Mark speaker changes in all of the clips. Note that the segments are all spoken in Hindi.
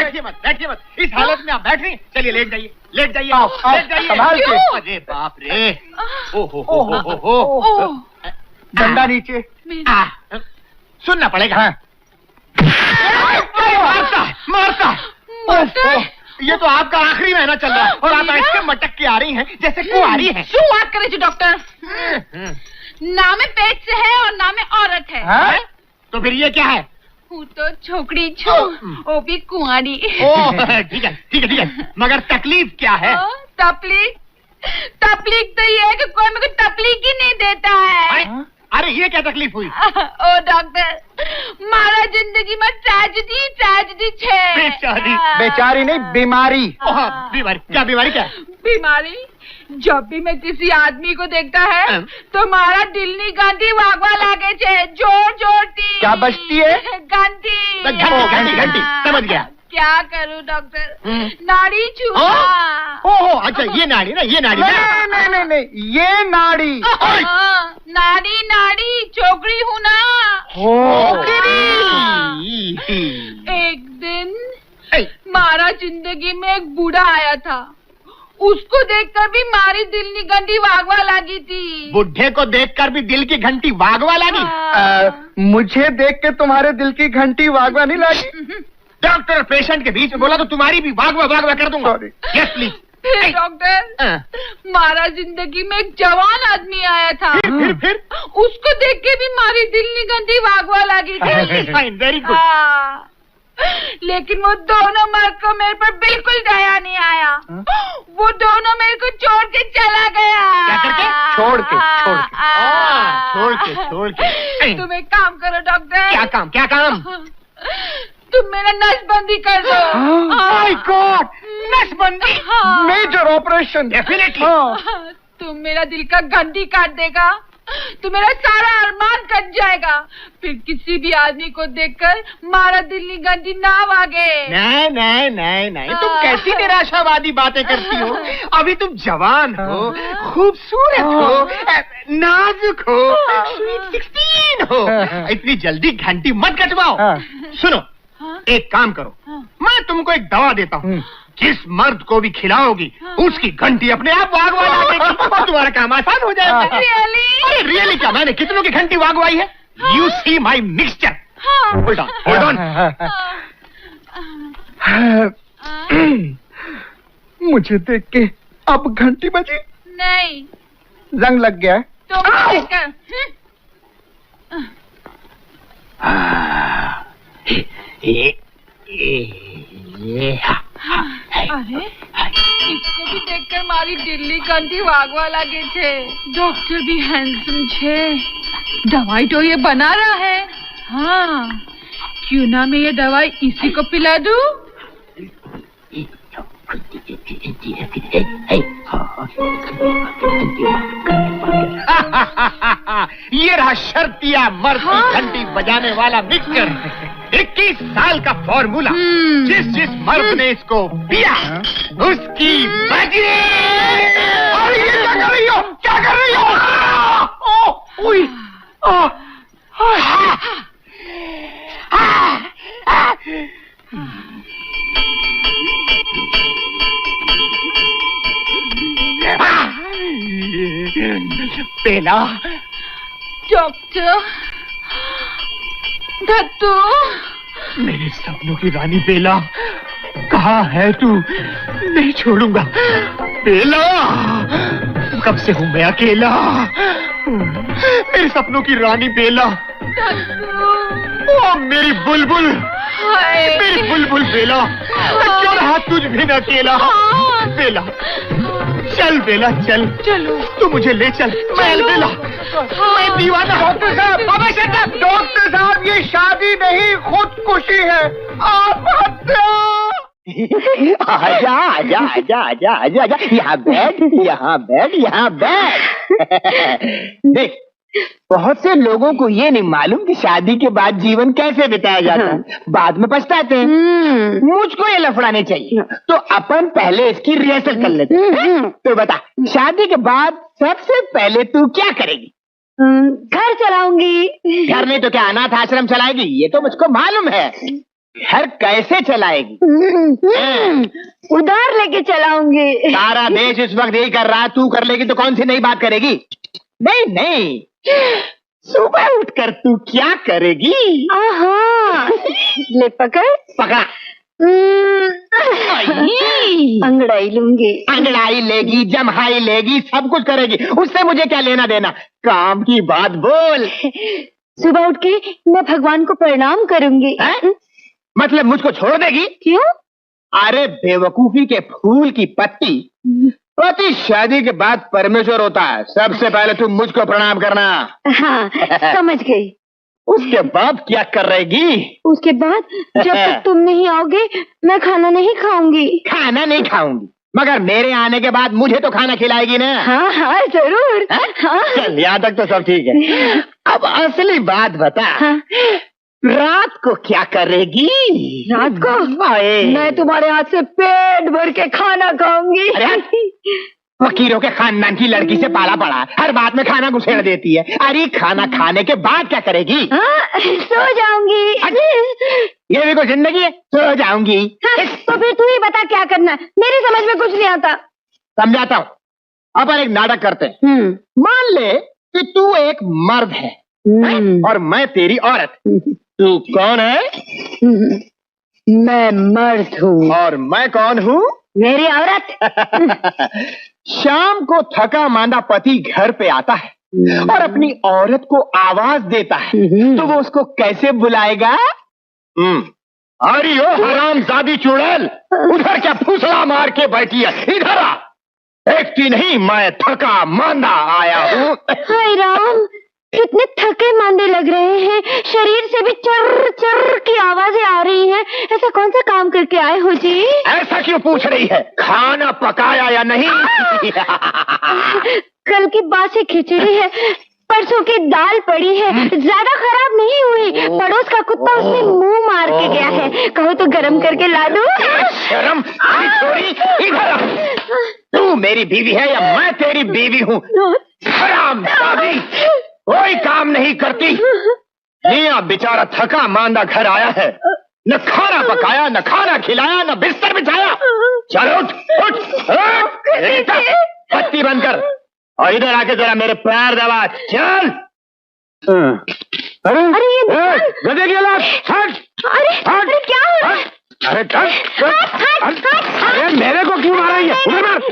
Speaker 1: बैठिए मत, बैठिए मत। इस हालत में आप बैठ रही हैं। चलिए लेट जाइए, लेट जाइए, लेट जाइए।
Speaker 2: संभाल के।
Speaker 1: अरे बाप रे, ओ।
Speaker 2: डंडा नीचे।
Speaker 1: सुनना पड़ेगा। मारता। ये तो आपका आखिरी महीना चल रहा है और आप ऐसे मटक के आ रही हैं जैसे कुंवारी हैं।
Speaker 3: શું વાત કરે છે ડોક્ટર? નામે પેટ से है और नामे औरत है।
Speaker 1: तो फिर ये क्या है?
Speaker 3: હું તો છોકરી છું, वो भी कुंवारी।
Speaker 1: ठीक है, ठीक है, ठीक है। मगर तकलीफ क्या है?
Speaker 3: तकलीफ तो ये है कि कोई मुझे तकलीफ ही नहीं देता है।
Speaker 1: अरे ये क्या तकलीफ हुई?
Speaker 3: ओ डॉक्टर, मारा जिंदगी में ट्रेजेडी छे।
Speaker 1: बेचारी।
Speaker 2: बेचारी नहीं, बीमारी।
Speaker 1: बीमारी? क्या बीमारी? क्या
Speaker 3: बीमारी? जब भी मैं किसी आदमी को देखता है तो मारा दिलनी घंटी वागवा लागे छे, जोर थी।
Speaker 2: क्या बजती है?
Speaker 3: घंटी।
Speaker 1: घंटी, समझ गया।
Speaker 3: क्या करूं डॉक्टर? नाड़ी छूना।
Speaker 1: ओहो, अच्छा ये नाड़ी ना, ये नाड़ी ना।
Speaker 2: नहीं, ये नाड़ी।
Speaker 3: नाड़ी चोकरी हूँ ना। एक दिन मारा जिंदगी में एक बूढ़ा आया था, उसको देखकर भी मारी दिल की घंटी वागवा लगी थी।
Speaker 1: बुढ़े को देखकर भी दिल की घंटी वागवा लगी?
Speaker 2: मुझे देख के तुम्हारे दिल की घंटी वागवा नहीं लगी?
Speaker 1: डॉक्टर और पेशेंट के बीच में बोला तो तुम्हारी भी वागवा कर दूंगा। Yes please.
Speaker 3: फिर डॉक्टर, मारा जिंदगी में एक जवान आदमी आया था।
Speaker 1: फिर
Speaker 3: उसको देख के भी मारी दिल की घंटी वागवा लगी थी।
Speaker 1: Fine, very good.
Speaker 3: लेकिन वो दोनों मर्द को मेरे पर बिल्कुल दया नहीं आया। वो दोनों मेरे को छोड़ के चला गया।
Speaker 1: क्या करके? छोड़ के।
Speaker 3: तुम एक काम करो डॉक्टर।
Speaker 1: क्या काम?
Speaker 3: तुम मेरा नसबंदी कर दो।
Speaker 1: माय गॉड, नसबंदी?
Speaker 2: Major operation.
Speaker 1: डेफिनेटली।
Speaker 3: तुम मेरा दिल का घंटी काट देगा तो मेरा सारा अरमान कट जाएगा। फिर किसी भी आदमी को देखकर मारा दिल की घंटी ना वागे।
Speaker 1: नहीं, तुम कैसी निराशावादी बातें करती हो? अभी तुम जवान हो, खूबसूरत हो, नाजुक हो, स्वीट 16 हो। इतनी जल्दी घंटी मत कटवाओ। सुनो, एक काम करो, मैं तुमको एक दवा देता हूँ। जिस मर्द को भी खिलाओगी उसकी घंटी अपने आप वागवा लगेगी और तुम्हारा काम आसान हो जाएगा।
Speaker 3: रियली?
Speaker 1: रियली क्या? मैंने कितनों की घंटी वागवाई है। You see my mixture. Hold on.
Speaker 2: मुझे देख के अब घंटी बजी?
Speaker 3: नहीं।
Speaker 2: जंग लग गया है?
Speaker 3: अरे, इसको भी देखकर मारी दिल्ली घंटी वागवा लगे छे। डॉक्टर भी हैंडसम छे। दवाई तो ये बना रहा है। हाँ, क्यों ना मैं ये दवाई इसी को पिला दूं?
Speaker 1: ये रहा शर्तिया मर्द की घंटी बजाने वाला मिक्सचर। 21 साल का फॉर्मूला। जिस मर्द ने इसको पिया उसकी बजी। अरे ये क्या कर रही हो? क्या कर रही हो? बेला।
Speaker 3: डॉक्टर, धत्तू।
Speaker 1: मेरे सपनों की रानी बेला, कहाँ है तू? नहीं छोड़ूंगा बेला। कब से हूँ मैं अकेला। मेरे सपनों की रानी बेला। ओ मेरी बुलबुल, मेरी बुलबुल बेला। क्यों रहा तुझ बिन अकेला? बेला चल, बेला चल।
Speaker 3: चलो,
Speaker 1: तू मुझे ले चल। मैं बेला, मैं दीवाना।
Speaker 2: डॉक्टर साहब, ये शादी नहीं खुदकुशी है। आत्महत्या।
Speaker 4: आजा। यहाँ बैठ। देख, बहुत से लोगों को ये नहीं मालूम कि शादी के बाद जीवन कैसे बिताया जाता है। बाद में पछताते हैं। मुझको ये लफड़ाने चाहिए, तो अपन पहले इसकी रिहर्सल कर लेते हैं। तो बता, शादी के बाद सबसे पहले तू क्या करेगी?
Speaker 5: घर चलाऊंगी।
Speaker 4: घर नहीं तो क्या अनाथ आश्रम चलाएगी? ये तो मुझको मालूम है। घर कैसे चलाएगी?
Speaker 5: उधार लेके चलाऊंगी।
Speaker 4: सारा देश इस वक्त यही कर रहा है, तू कर लेगी तो कौन सी नई बात करेगी? नहीं नहीं, सुबह उठकर तू क्या करेगी?
Speaker 5: आहा, ले पकड़।
Speaker 4: पकड़ा।
Speaker 5: अंगड़ाई लूंगी।
Speaker 4: अंगड़ाई लेगी, जमहाई लेगी, सब कुछ करेगी, उससे मुझे क्या लेना देना? काम की बात बोल।
Speaker 5: सुबह उठ के मैं भगवान को प्रणाम करूंगी।
Speaker 4: मतलब मुझको छोड़ देगी?
Speaker 5: क्यों?
Speaker 4: अरे बेवकूफी के फूल की पत्ती, पति शादी के बाद परमेश्वर होता है। सबसे पहले तुम मुझको प्रणाम करना।
Speaker 5: हाँ, समझ गई।
Speaker 4: उसके बाद क्या करेगी?
Speaker 5: उसके बाद जब तक तुम नहीं आओगे मैं खाना नहीं खाऊंगी।
Speaker 4: खाना नहीं खाऊंगी, मगर मेरे आने के बाद मुझे तो खाना खिलाएगी ना?
Speaker 5: हाँ हाँ जरूर। हाँ?
Speaker 4: चल, यहाँ तक तो सब ठीक है। अब असली बात बता। हाँ? रात को क्या करेगी?
Speaker 5: रात को मैं तुम्हारे हाथ से पेट भर के खाना खाऊंगी।
Speaker 4: फकीरों के खानदान की लड़की से पाला पड़ा, हर बात में खाना घुसेड़ देती है। अरे खाना खाने के बाद क्या करेगी?
Speaker 5: सो जाऊंगी।
Speaker 4: ये भी कोई जिंदगी है? सो जाऊंगी।
Speaker 5: तो फिर तू ही बता क्या करना है, मेरी समझ में कुछ नहीं आता।
Speaker 4: समझाता हूँ। अपन एक नाटक करते हैं। मान ले कि तू एक मर्द है और मैं तेरी औरत। तू कौन है?
Speaker 5: मैं मर्द हूँ।
Speaker 4: और मैं कौन हूँ?
Speaker 5: मेरी औरत।
Speaker 4: शाम को थका मांदा पति घर पे आता है और अपनी औरत को आवाज देता है, तो वो उसको कैसे बुलाएगा? अरे ओ हरामजादी चुड़ैल, उधर क्या फुसला मार के बैठी है? इधर आ। देखती नहीं मैं थका मांदा आया हूँ।
Speaker 5: हाय राम, कितने थके मांदे लग रहे हैं, शरीर से भी चर चर की आवाजें आ रही हैं। ऐसा कौन सा काम करके आए हो जी?
Speaker 4: ऐसा क्यों पूछ रही है? खाना पकाया या नहीं?
Speaker 5: कल की बासी खिचड़ी है, परसों की दाल पड़ी है, ज्यादा खराब नहीं हुई। पड़ोस का कुत्ता उसमें मुंह मार के गया है, कहो तो गरम करके ला दूं?
Speaker 4: शर्म छोड़ी, इधर आ। तू मेरी बीवी है या मैं तेरी बीवी हूँ? हरामजादी, कोई काम नहीं करती। मियां बेचारा थका मांदा घर आया है, न खाना पकाया, न खाना खिलाया, न बिस्तर बिछाया। चलो उठ उठ, बत्ती बंद कर और इधर आके जरा मेरे पैर दबा। चल।
Speaker 5: अरे ये
Speaker 4: गधे की औलाद, हट।
Speaker 5: अरे क्या हो रहा है?
Speaker 4: अरे अरे मेरे को क्यों मारा है?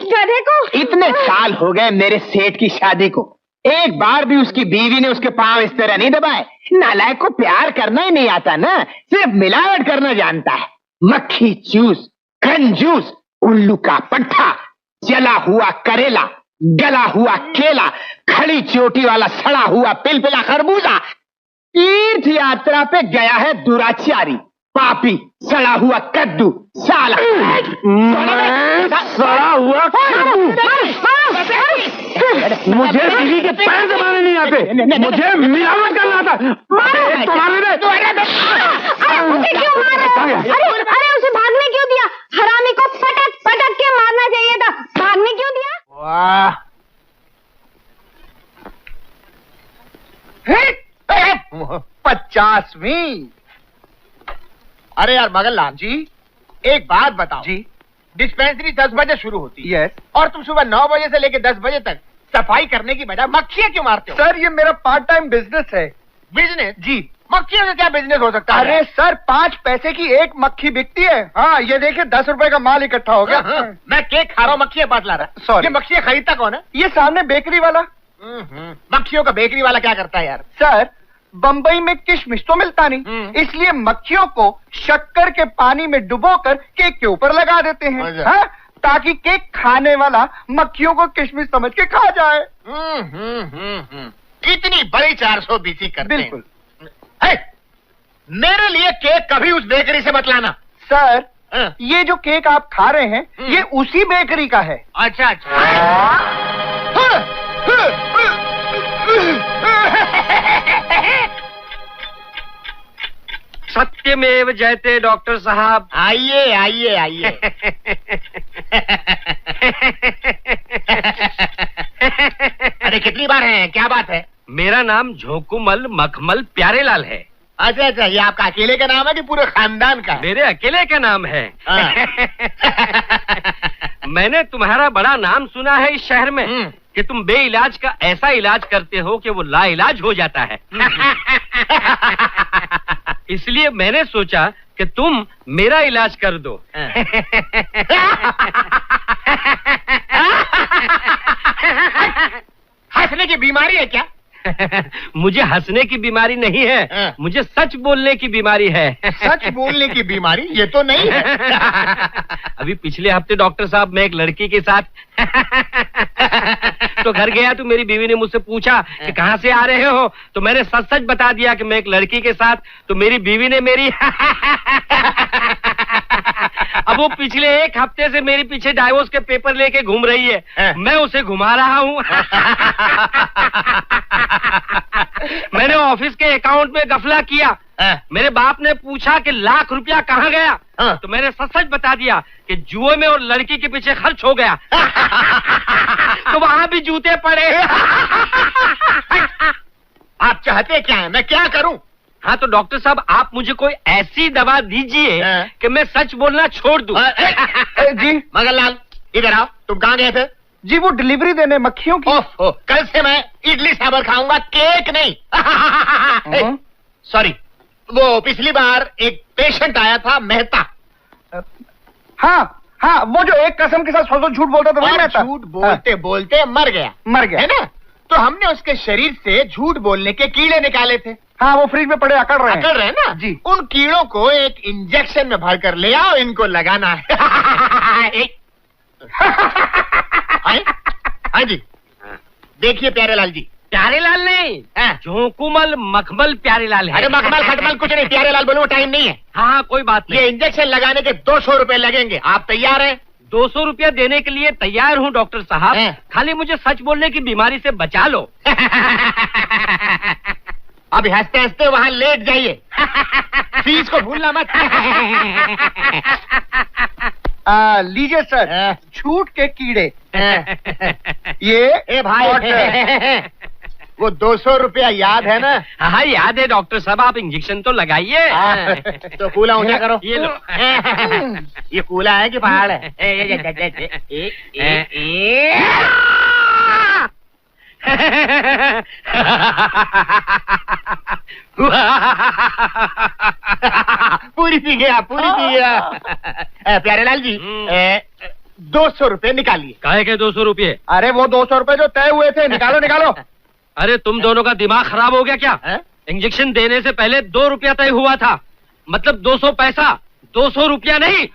Speaker 5: गधे को।
Speaker 4: इतने साल हो गए मेरे सेठ की शादी को, एक बार भी उसकी बीवी ने उसके पांव इस तरह नहीं दबाए। नालायक को प्यार करना ही नहीं आता ना, सिर्फ मिलावट करना जानता है। मक्खी चूस, कंजूस, उल्लू का पट्टा, जला हुआ करेला, गला हुआ केला, खड़ी चोटी वाला सड़ा हुआ पिलपिला खरबूजा। तीर्थ यात्रा पे गया है दुराचारी, पापी, सड़ा हुआ कद्दू, साला। सड़ा हुआ मुझे बीवी के पैर दबाने नहीं आते, मुझे मिलावट करना आता।
Speaker 5: अरे उसे भागने क्यों दिया? हरामी को पटक पटक के मारना चाहिए था, भागने क्यों दिया?
Speaker 1: वाह, 50वीं। अरे यार मगनलाल जी, एक बात बताओ जी। डिस्पेंसरी 10 बजे शुरू होती है और तुम सुबह 9 बजे से लेकर 10 बजे तक सफाई करने की बजाय मक्खियाँ क्यों मारते हो?
Speaker 2: सर ये मेरा पार्ट टाइम बिजनेस है।
Speaker 1: बिजनेस? जी। मक्खियों से क्या बिजनेस हो सकता है?
Speaker 2: अरे सर 5 पैसे की एक मक्खी बिकती है। हाँ ये देखिए 10 रुपए का माल इकट्ठा हो गया।
Speaker 1: मैं केक खा रहा हूँ, मक्खियाँ पास ला रहा।
Speaker 2: सॉरी।
Speaker 1: ये मक्खियाँ खरीदता कौन है?
Speaker 2: ये सामने बेकरी वाला।
Speaker 1: मक्खियों का बेकरी वाला क्या करता है यार?
Speaker 2: सर बम्बई में किशमिश तो मिलता नहीं, इसलिए मक्खियों को शक्कर के पानी में डुबोकर केक के ऊपर लगा देते हैं, हाँ? ताकि केक खाने वाला मक्खियों को किशमिश समझ के खा जाए।
Speaker 1: कितनी बड़ी 400 बीसी करते हैं।
Speaker 2: बिल्कुल।
Speaker 1: मेरे लिए केक कभी उस बेकरी से मत लाना।
Speaker 2: सर ये जो केक आप खा रहे हैं ये उसी बेकरी का है।
Speaker 1: अच्छा अच्छा।
Speaker 2: सत्यमेव जयते डॉक्टर साहब।
Speaker 1: आइए आइए आइए। अरे कितनी बार हैं? क्या बात है?
Speaker 6: मेरा नाम झोंकुमल मखमल प्यारेलाल है।
Speaker 1: अच्छा अच्छा, ये आपका अकेले का नाम है कि पूरे खानदान का है?
Speaker 6: मेरे अकेले का नाम है।
Speaker 1: हाँ।
Speaker 6: मैंने तुम्हारा बड़ा नाम सुना है इस शहर में कि तुम बेइलाज का ऐसा इलाज करते हो कि वो लाइलाज हो जाता है। इसलिए मैंने सोचा कि तुम मेरा इलाज कर दो।
Speaker 1: हंसने की बीमारी है क्या?
Speaker 6: मुझे हंसने की बीमारी नहीं है, मुझे सच बोलने की बीमारी है।
Speaker 1: सच बोलने की बीमारी? ये तो नहीं है।
Speaker 6: अभी पिछले हफ्ते डॉक्टर साहब मैं एक लड़की के साथ तो घर गया तो मेरी बीवी ने मुझसे पूछा कि कहाँ से आ रहे हो, तो मैंने सच सच बता दिया कि मैं एक लड़की के साथ। तो मेरी बीवी ने मेरी अब वो पिछले एक हफ्ते से मेरे पीछे डाइवोर्स के पेपर लेके घूम रही है, मैं उसे घुमा रहा हूँ। मैंने ऑफिस के अकाउंट में गफला किया। मेरे बाप ने पूछा कि लाख रुपया कहाँ गया, तो मैंने सच सच बता दिया कि जुए में और लड़की के पीछे खर्च हो गया। तो वहाँ भी जूते पड़े।
Speaker 1: आप चाहते क्या है, मैं क्या करूं?
Speaker 6: हाँ तो डॉक्टर साहब आप मुझे कोई ऐसी दवा दीजिए कि मैं सच बोलना छोड़ दूं।
Speaker 2: जी
Speaker 1: मगनलाल इधर आओ, तुम कहाँ गए थे?
Speaker 2: जी वो डिलीवरी देने मक्खियों की।
Speaker 1: ओह, कल से मैं इडली सांभर खाऊंगा, केक नहीं। सॉरी, वो पिछली बार एक पेशेंट आया था मेहता।
Speaker 2: हाँ हाँ, वो जो एक कसम के साथ सौ झूठ बोलता था वही मेहता।
Speaker 1: झूठ बोलते बोलते मर गया
Speaker 2: है
Speaker 1: ना? तो हमने उसके शरीर से झूठ बोलने के कीड़े निकाले थे।
Speaker 2: हाँ वो फ्रिज में पड़े अकड़ रहे
Speaker 1: हैं ना
Speaker 2: जी।
Speaker 1: उन कीड़ों को एक इंजेक्शन में भर कर ले आओ, इनको लगाना है। हाँ जी, देखिए प्यारेलाल जी।
Speaker 6: प्यारेलाल नहीं, जोकुमल मखमल प्यारेलाल है।
Speaker 1: अरे मखमल खटमल कुछ नहीं, प्यारेलाल बोलो, टाइम नहीं है।
Speaker 6: हाँ कोई बात नहीं।
Speaker 1: ये इंजेक्शन लगाने के 200 रुपए लगेंगे, आप तैयार हैं?
Speaker 6: 200 रुपया देने के लिए तैयार हूँ डॉक्टर साहब, खाली मुझे सच बोलने की बीमारी से बचा लो।
Speaker 1: अभी हंसते हंसते वहाँ लेट जाइए। फीस को भूलना मत।
Speaker 2: लीजिए सर, झूठ के कीड़े।
Speaker 1: ये भाई वो 200 रुपया याद है ना?
Speaker 6: हाँ याद है डॉक्टर साहब, आप इंजेक्शन तो लगाइए।
Speaker 1: तो कूला ऊंचा करो।
Speaker 6: ये लो।
Speaker 1: ये कूला है कि पहाड़ है? पूरी पी गया, पूरी पी गया। प्यारेलाल जी 200 रुपए निकालिए।
Speaker 6: काहे के 200 रुपये?
Speaker 2: अरे वो 200 रुपए जो तय हुए थे, निकालो निकालो।
Speaker 6: अरे तुम दोनों का दिमाग खराब हो गया क्या? इंजेक्शन देने से पहले 2 रुपया तय हुआ था, मतलब 200 पैसा, 200 रुपया नहीं।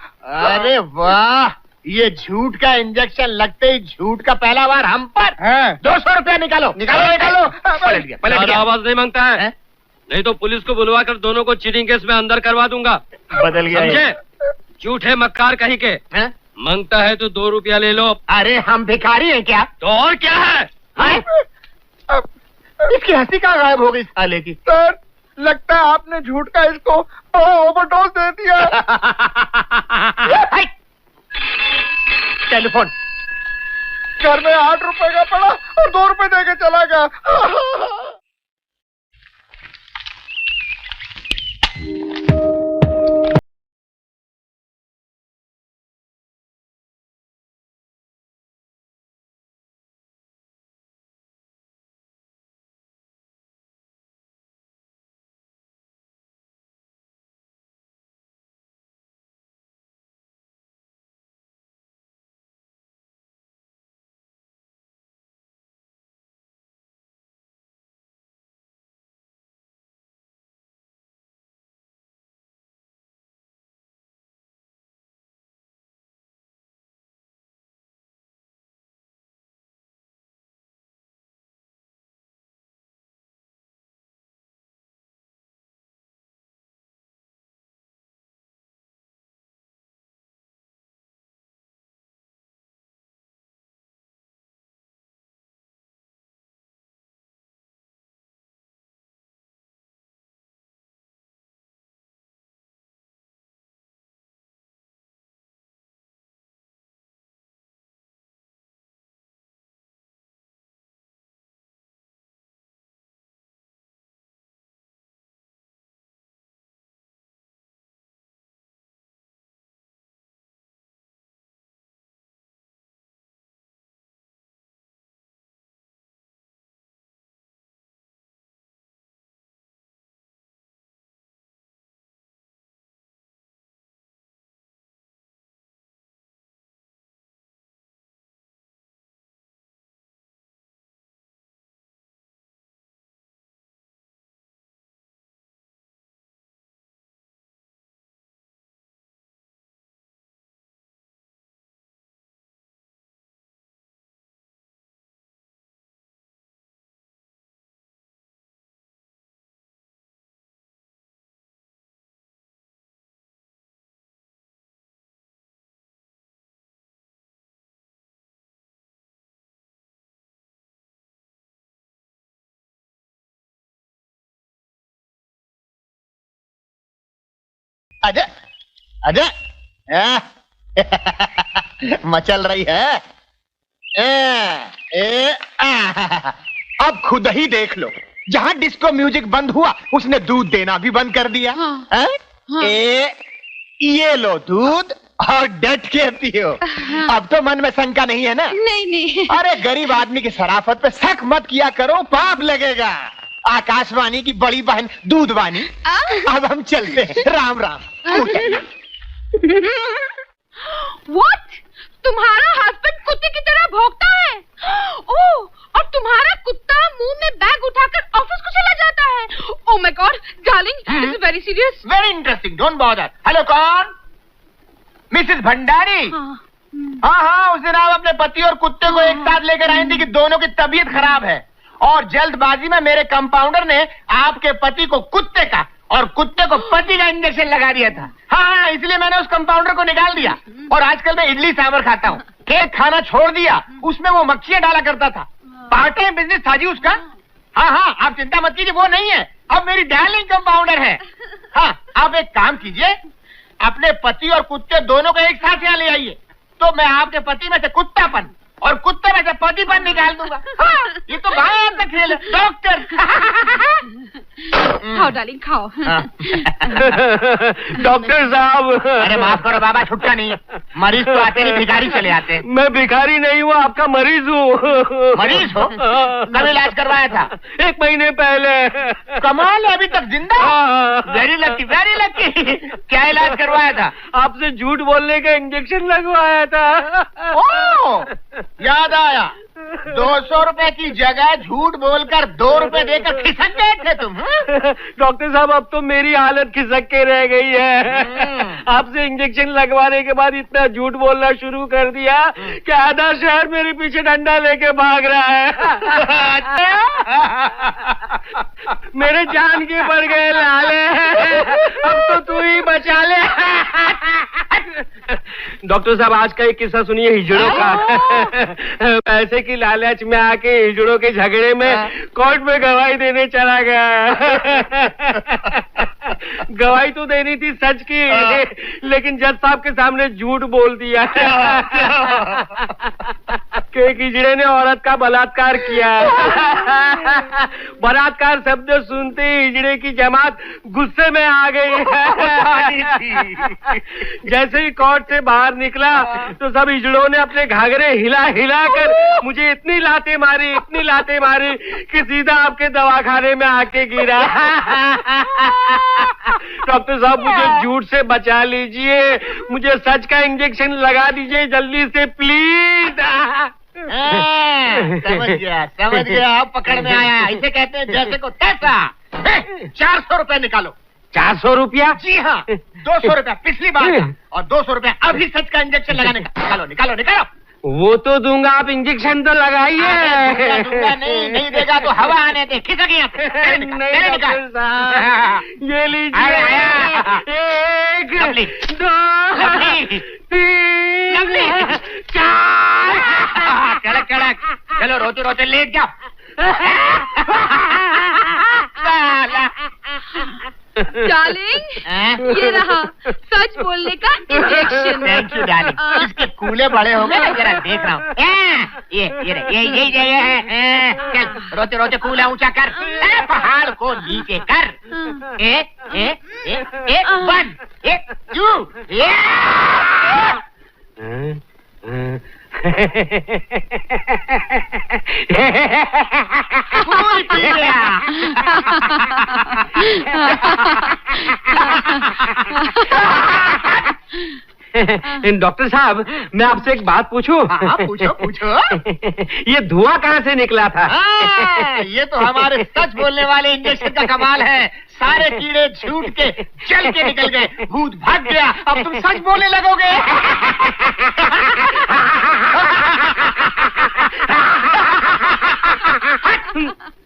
Speaker 1: अरे वाह, ये झूठ का इंजेक्शन लगते ही झूठ का पहला बार हम पर। 200 रुपया निकालो निकालो निकालो। पलट गया।
Speaker 6: आवाज नहीं मांगता है, नहीं तो पुलिस को बुलवा कर दोनों को चीटिंग केस में अंदर करवा दूंगा।
Speaker 1: बदल गया,
Speaker 6: समझे? झूठे मक्कार कहीं के। मांगता है तो 2 रुपया ले लो।
Speaker 1: अरे हम भिखारी हैं क्या?
Speaker 6: तो और क्या है?
Speaker 1: इसकी हंसी कहाँ गायब हो गई साले की?
Speaker 2: सर लगता है आपने झूठ का इसको ओवरडोज दे दिया।
Speaker 1: टेलीफोन।
Speaker 2: घर में 8 रुपए का पड़ा और 2 रुपए देके चला गया।
Speaker 4: आजा आजा मचल रही है। अब खुद ही देख लो, जहाँ डिस्को म्यूजिक बंद हुआ उसने दूध देना भी बंद कर दिया।
Speaker 3: हाँ।
Speaker 4: हाँ। ये लो दूध और डट के पियो।
Speaker 3: हाँ।
Speaker 4: अब तो मन में शंका नहीं है ना?
Speaker 3: नहीं।
Speaker 4: अरे गरीब आदमी की शराफत पे शक मत किया करो, पाप लगेगा। आकाशवाणी की बड़ी बहन दूधवाणी, अब हम चलते हैं। राम राम।
Speaker 3: What? तुम्हारा हस्बैंड कुत्ते की तरह भौंकता है? ओह, और तुम्हारा कुत्ता मुंह में बैग उठाकर ऑफिस को चला जाता है? Oh my God, darling, this is very serious.
Speaker 4: Very interesting, don't bother. Hello, कौन? मिसेस भंडारी? हाँ, उस दिन आप अपने पति और कुत्ते को एक साथ लेकर आई थी कि दोनों की तबीयत खराब है, और जल्दबाजी में मेरे कंपाउंडर ने आपके पति को कुत्ते का और कुत्ते को पति का इंजेक्शन लगा दिया था। हाँ, इसलिए मैंने उस कंपाउंडर को निकाल दिया और आजकल मैं इडली सांभर खाता हूँ। केक खाना छोड़ दिया, उसमें वो मक्खियाँ डाला करता था। पार्ट टाइम बिजनेस था जी उसका। हाँ, आप चिंता मत कीजिए, वो नहीं है, अब मेरी डार्लिंग कंपाउंडर है। हाँ, आप एक काम कीजिए, अपने पति और कुत्ते दोनों को एक साथ यहाँ ले आइए, तो मैं आपके पति में से कुत्तापन और कुत्ते में से पतिपन निकाल दूंगा। हाँ, ये तो बात का खेल है, डॉक्टर।
Speaker 3: खाओ डार्लिंग, खाओ।
Speaker 6: डॉक्टर साहब।
Speaker 4: अरे माफ करो बाबा, छुट्टा नहीं है। मरीज तो आते नहीं, भिखारी चले आते हैं।
Speaker 6: मैं भिखारी नहीं हूँ, आपका मरीज हूँ।
Speaker 4: मरीज हो? कब इलाज करवाया था?
Speaker 6: 1 महीने पहले।
Speaker 4: कमाल है, अभी तक जिंदा? Very lucky, very lucky. क्या इलाज करवाया था?
Speaker 6: आपसे झूठ बोलने का इंजेक्शन लगवाया था।
Speaker 4: ओह, याद आया। 200 रुपए की जगह झूठ बोलकर 2 रुपए देकर खिसक गए थे तुम।
Speaker 6: डॉक्टर साहब, अब तो मेरी हालत खिसक के रह गई है। आपसे इंजेक्शन लगवाने के बाद इतना झूठ बोलना शुरू कर दिया कि आधा शहर मेरे पीछे डंडा लेके भाग रहा है। मेरे जान के पड़ गए लाले, अब तो तू ही बचा ले। डॉक्टर साहब, आज का एक किस्सा सुनिए हिजड़ों का। पैसे की लालच में आके हिजड़ों के झगड़े में कोर्ट में गवाही देने चला गया। गवाही तो देनी थी सच की, लेकिन जज साहब के सामने झूठ बोल दिया कि एक हिजड़े ने औरत का बलात्कार किया। बलात्कार शब्द सुनते ही हिजड़े की जमात गुस्से में आ गई। जैसे ही कोर्ट से बाहर निकला तो सब हिजड़ों ने अपने घाघरे हिला हिला कर मुझे इतनी लाते मारी कि सीधा आपके दवाखाने में आके गिरा। डॉक्टर साहब, मुझे झूठ से बचा लीजिए, मुझे सच का इंजेक्शन लगा दीजिए जल्दी से प्लीज।
Speaker 4: समझ गया, अब पकड़ में आया। इसे कहते हैं जैसे को तैसा। 400 रुपए निकालो।
Speaker 6: 400 रुपया?
Speaker 4: जी हाँ, 200 रुपया पिछली बार का और 200 रुपया अभी सच का इंजेक्शन लगाने का। निकालो।
Speaker 6: वो तो दूंगा, आप इंजेक्शन तो लगाइए।
Speaker 4: दूंगा नहीं देगा तो हवा आने दे, खिसक गया।
Speaker 6: ये लीजिए। 1 2 3 4।
Speaker 4: कड़क। चलो रोते लेट जाओ।
Speaker 3: डार्लिंग, ये रहा सच बोलने का इंजेक्शन।
Speaker 4: Thank you darling. इसके कूले बड़े हो गए ना, जरा देख रहा हूँ। ये चल, रोते कूला ऊंचा कर, पहाड़ को नीचे कर। 1 1 2 फूल पी गया।
Speaker 6: डॉक्टर साहब, मैं आपसे एक बात पूछूं?
Speaker 4: हाँ, पूछो।
Speaker 6: ये धुआं कहाँ से निकला था?
Speaker 4: ये तो हमारे सच बोलने वाले इंजेक्शन का कमाल है। सारे कीड़े झूठ के जल के निकल गए, भूत भाग गया। अब तुम सच बोलने लगोगे।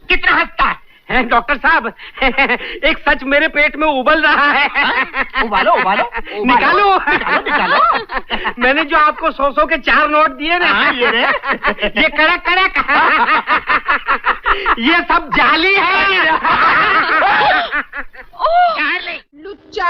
Speaker 4: कितना हंसता है
Speaker 6: डॉक्टर साहब, एक सच मेरे पेट में उबल रहा है।
Speaker 4: उबालो।
Speaker 6: निकालो। मैंने जो आपको 100 के 4 नोट दिए ना, ये कड़क ये सब जाली है।
Speaker 3: लुच्चा